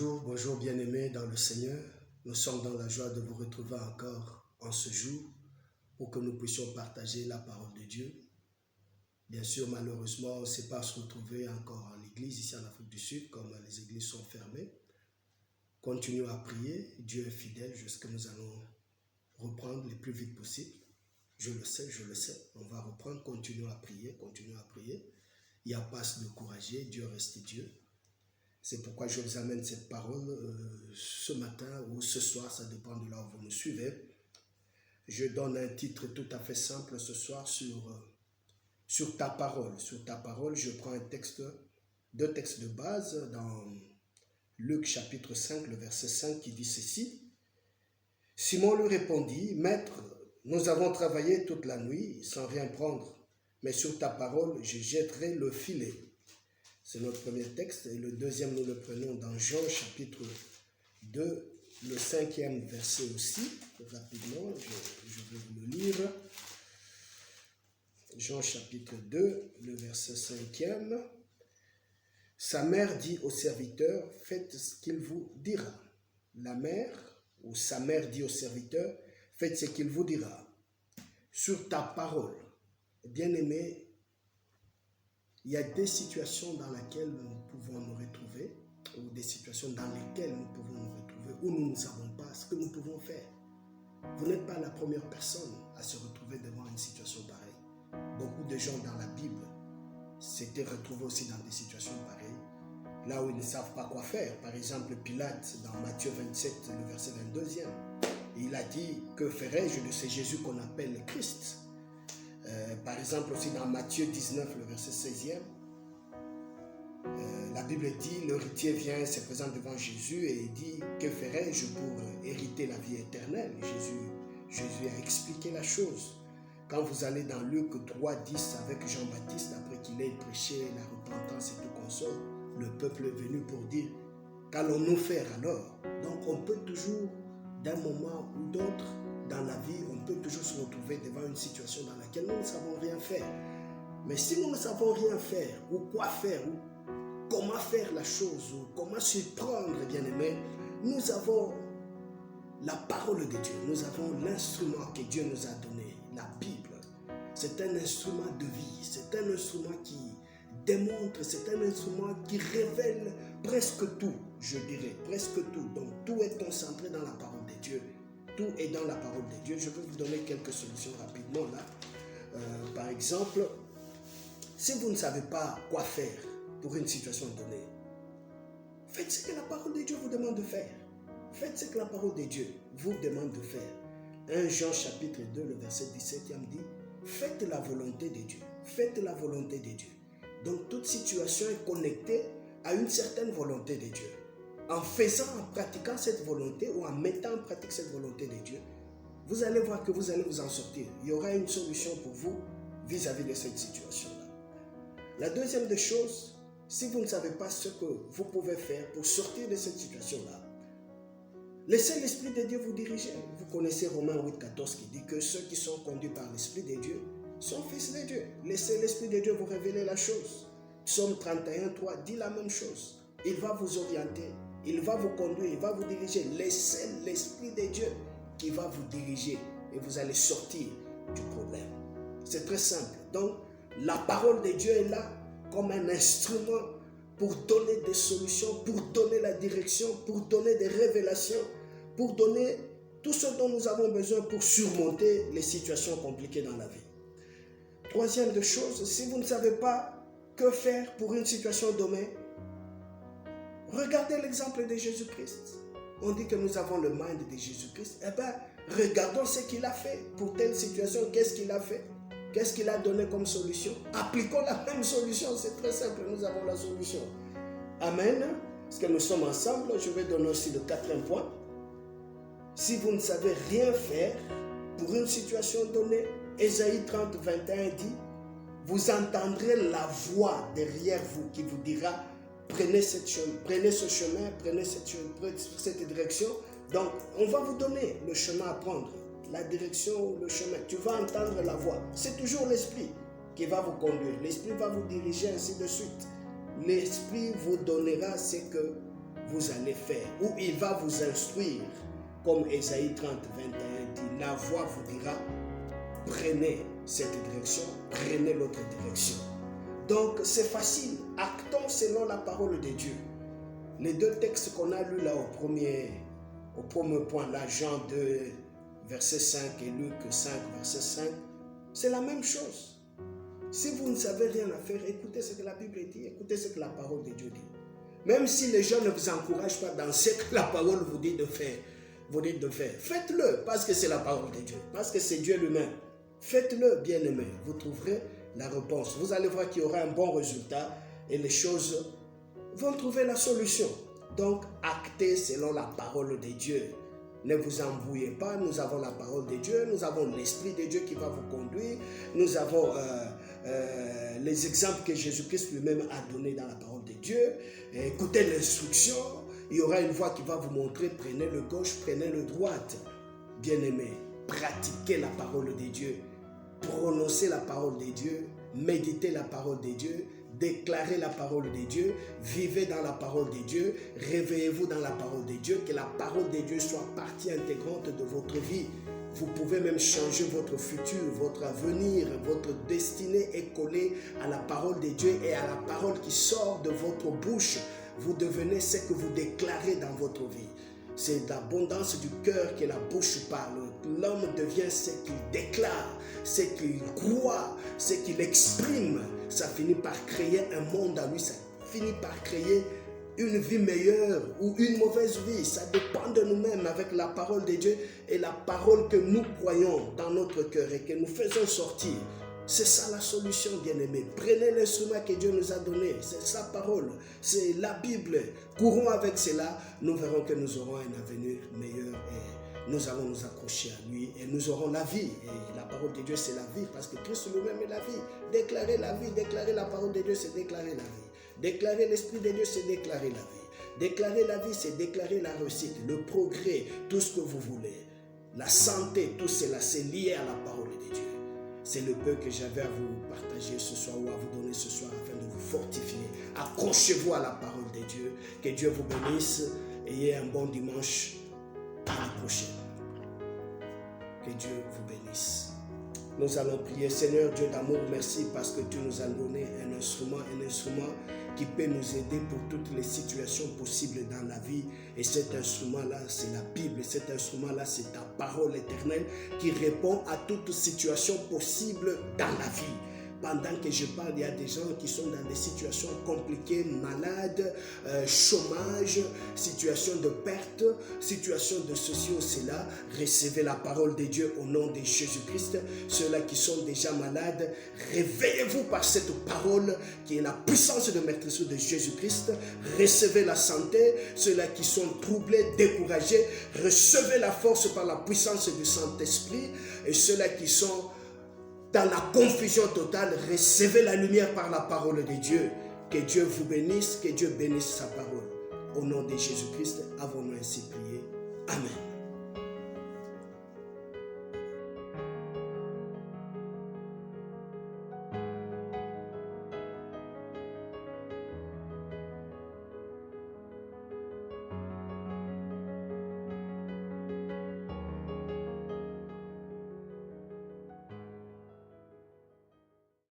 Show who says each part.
Speaker 1: Bonjour bien-aimés dans le Seigneur. Nous sommes dans la joie de vous retrouver encore en ce jour pour que nous puissions partager la parole de Dieu. Bien sûr, malheureusement, on ne sait pas se retrouver encore en l'église ici en Afrique du Sud, comme les églises sont fermées. Continuons à prier. Dieu est fidèle jusqu'à ce que nous allons reprendre le plus vite possible. Je le sais. On va reprendre. Continuons à prier. Il n'y a pas à se décourager. Dieu reste Dieu. C'est pourquoi je vous amène cette parole ce matin ou ce soir, ça dépend de là où vous me suivez. Je donne un titre tout à fait simple ce soir sur ta parole. Sur ta parole, je prends deux textes de base dans Luc chapitre 5, le verset 5 qui dit ceci. Simon lui répondit, « Maître, nous avons travaillé toute la nuit sans rien prendre, mais sur ta parole, je jetterai le filet. » C'est notre premier texte. Et le deuxième, nous le prenons dans Jean chapitre 2, le 5e verset aussi. Rapidement, je vais vous le lire. Jean chapitre 2, le verset 5e. Sa mère dit au serviteur, faites ce qu'il vous dira. La mère, ou sa mère dit au serviteur, faites ce qu'il vous dira. Sur ta parole, bien-aimé, il y a des situations dans lesquelles nous pouvons nous retrouver, ou des situations dans lesquelles nous pouvons nous retrouver, où nous ne savons pas ce que nous pouvons faire. Vous n'êtes pas la première personne à se retrouver devant une situation pareille. Beaucoup de gens dans la Bible s'étaient retrouvés aussi dans des situations pareilles, là où ils ne savent pas quoi faire. Par exemple, Pilate, dans Matthieu 27, le verset 22e, il a dit, que ferai-je de ce Jésus qu'on appelle le Christ ? Par exemple aussi dans Matthieu 19, le verset 16e, la Bible dit, l'héritier vient, se présente devant Jésus et il dit, que ferai-je pour hériter la vie éternelle ? Jésus a expliqué la chose. Quand vous allez dans Luc 3, 10 avec Jean-Baptiste, après qu'il ait prêché la repentance et tout console, le peuple est venu pour dire, qu'allons-nous faire alors ? Donc on peut toujours, d'un moment ou d'autre, dans la vie, on peut toujours se retrouver devant une situation dans laquelle nous ne savons rien faire. Mais si nous ne savons rien faire, ou quoi faire, ou comment faire la chose, ou comment s'y prendre, bien-aimés, nous avons la parole de Dieu, nous avons l'instrument que Dieu nous a donné, la Bible. C'est un instrument de vie, c'est un instrument qui démontre, c'est un instrument qui révèle presque tout, je dirais, presque tout. Donc tout est concentré dans la parole de Dieu. Tout est dans la parole de Dieu. Je vais vous donner quelques solutions rapidement là. Par exemple, si vous ne savez pas quoi faire pour une situation donnée, faites ce que la parole de Dieu vous demande de faire. Faites ce que la parole de Dieu vous demande de faire. 1 Jean chapitre 2, le verset 17e dit, faites la volonté de Dieu. Faites la volonté de Dieu. Donc toute situation est connectée à une certaine volonté de Dieu. En pratiquant cette volonté ou en mettant en pratique cette volonté de Dieu, vous allez voir que vous allez vous en sortir. Il y aura une solution pour vous vis-à-vis de cette situation-là. La deuxième des choses, si vous ne savez pas ce que vous pouvez faire pour sortir de cette situation-là, laissez l'Esprit de Dieu vous diriger. Vous connaissez Romains 8, 14 qui dit que ceux qui sont conduits par l'Esprit de Dieu sont fils de Dieu. Laissez l'Esprit de Dieu vous révéler la chose. Psaume 31, 3 dit la même chose. Il va vous orienter. Il va vous conduire, il va vous diriger. Laissez l'Esprit de Dieu qui va vous diriger et vous allez sortir du problème. C'est très simple. Donc, la parole de Dieu est là comme un instrument pour donner des solutions, pour donner la direction, pour donner des révélations, pour donner tout ce dont nous avons besoin pour surmonter les situations compliquées dans la vie. Troisième des choses, si vous ne savez pas que faire pour une situation donnée, regardez l'exemple de Jésus-Christ. On dit que nous avons le mind de Jésus-Christ. Eh bien, regardons ce qu'il a fait pour telle situation. Qu'est-ce qu'il a fait? Qu'est-ce qu'il a donné comme solution? Appliquons la même solution. C'est très simple. Nous avons la solution. Amen. Parce que nous sommes ensemble. Je vais donner aussi le quatrième point. Si vous ne savez rien faire pour une situation donnée, Ésaïe 30, 21 dit, vous entendrez la voix derrière vous qui vous dira, prenez ce chemin, prenez cette direction. Donc, on va vous donner le chemin à prendre, la direction, le chemin. Tu vas entendre la voix. C'est toujours l'Esprit qui va vous conduire. L'Esprit va vous diriger, ainsi de suite. L'Esprit vous donnera ce que vous allez faire, ou il va vous instruire, comme Ésaïe 30, 21 dit, la voix vous dira, prenez cette direction, prenez l'autre direction. Donc c'est facile, actons selon la parole de Dieu. Les deux textes qu'on a lus là au premier point, là, Jean 2, verset 5 et Luc 5, verset 5, c'est la même chose. Si vous ne savez rien à faire, écoutez ce que la Bible dit, écoutez ce que la parole de Dieu dit. Même si les gens ne vous encouragent pas dans ce que la parole vous dit de faire, faites-le parce que c'est la parole de Dieu, parce que c'est Dieu lui-même. Faites-le, bien-aimés, vous trouverez la réponse. Vous allez voir qu'il y aura un bon résultat et les choses vont trouver la solution. Donc, actez selon la parole de Dieu. Ne vous embrouillez pas, nous avons la parole de Dieu, nous avons l'Esprit de Dieu qui va vous conduire, nous avons les exemples que Jésus-Christ lui-même a donnés dans la parole de Dieu. Écoutez l'instruction, il y aura une voix qui va vous montrer, prenez le gauche, prenez le droite. Bien-aimés, pratiquez la parole de Dieu, prononcez la parole de Dieu, méditez la parole de Dieu, déclarez la parole de Dieu, vivez dans la parole de Dieu, réveillez-vous dans la parole de Dieu, que la parole de Dieu soit partie intégrante de votre vie. Vous pouvez même changer votre futur, votre avenir, votre destinée est collée à la parole de Dieu et à la parole qui sort de votre bouche. Vous devenez ce que vous déclarez dans votre vie. C'est d'abondance du cœur que la bouche parle. L'homme devient ce qu'il déclare, ce qu'il croit, ce qu'il exprime. Ça finit par créer un monde à lui, ça finit par créer une vie meilleure ou une mauvaise vie. Ça dépend de nous-mêmes avec la parole de Dieu et la parole que nous croyons dans notre cœur et que nous faisons sortir. C'est ça la solution, bien-aimés. Prenez l'instrument que Dieu nous a donné. C'est sa parole. C'est la Bible. Courons avec cela. Nous verrons que nous aurons un avenir meilleur et nous allons nous accrocher à lui et nous aurons la vie. Et la parole de Dieu, c'est la vie parce que Christ lui-même est la vie. Déclarer la vie, déclarer la parole de Dieu, c'est déclarer la vie. Déclarer l'Esprit de Dieu, c'est déclarer la vie. Déclarer la vie, c'est déclarer la réussite, le progrès, tout ce que vous voulez. La santé, tout cela, c'est lié à la parole de Dieu. C'est le peu que j'avais à vous partager ce soir ou à vous donner ce soir afin de vous fortifier. Accrochez-vous à la parole de Dieu. Que Dieu vous bénisse. Ayez un bon dimanche. À la prochaine. Que Dieu vous bénisse. Nous allons prier. Seigneur Dieu d'amour, merci parce que tu nous as donné un instrument qui peut nous aider pour toutes les situations possibles dans la vie. Et cet instrument-là, c'est la Bible. Cet instrument-là, c'est ta parole éternelle qui répond à toute situation possible dans la vie. Pendant que je parle, il y a des gens qui sont dans des situations compliquées, malades, chômage, situation de perte, situation de ceci ou cela. Recevez la parole de Dieu au nom de Jésus-Christ. Ceux-là qui sont déjà malades, réveillez-vous par cette parole qui est la puissance de maîtrise de Jésus-Christ. Recevez la santé. Ceux-là qui sont troublés, découragés, recevez la force par la puissance du Saint-Esprit. Et ceux-là qui sont dans la confusion totale, recevez la lumière par la parole de Dieu. Que Dieu vous bénisse, que Dieu bénisse sa parole. Au nom de Jésus-Christ, avons-nous ainsi prié. Amen.